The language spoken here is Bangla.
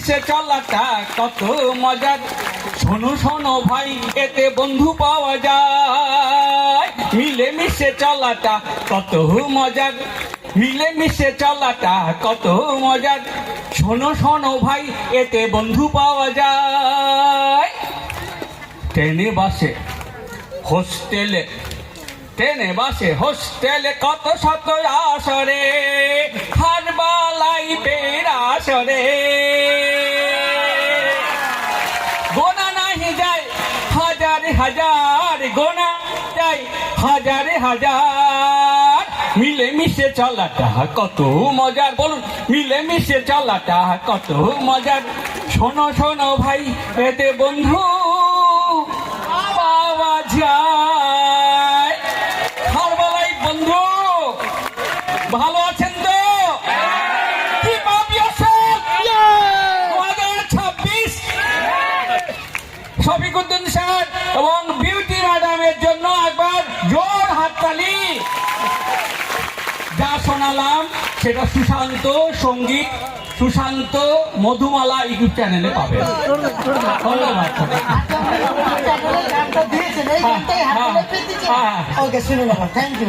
সে চলাটা কত মজার, শোনো শোনো ভাই এতে বন্ধু পাওয়া যায়। মিলেমিশে চলাটা কত মজার, মিলেমিশে চলাটা কত মজার, শোনো শোনো ভাই এতে বন্ধু পাওয়া যায়। ট্রেনে বাসে হোস্টেলে, ট্রেনে বাসে হোস্টেলে কত শত আসরে, হারবালাই বের আসরে গোনা নাহি যায় হাজারে হাজার, গোনা যায় হাজারে হাজার। মিলেমিশে চলাটা কত মজার, বলুন মিলেমিশে চলাটা কত মজার, শোনো শোনো ভাই এতে বন্ধু পাওয়া যায়। হারবালাই বন্ধু ভালো আছেন তো? Keep up yourself! 2026 Shafiquddin sir এবং বিউটি ম্যাডামের জন্য একবার জোর হাততালি। যা শোনালাম সেটা সুশান্ত সঙ্গীত, সুশান্ত মধুমালা ইউটিউব চ্যানেলে পাবে। ধন্যবাদ। ওকে শুনে নেব, থ্যাংক ইউ।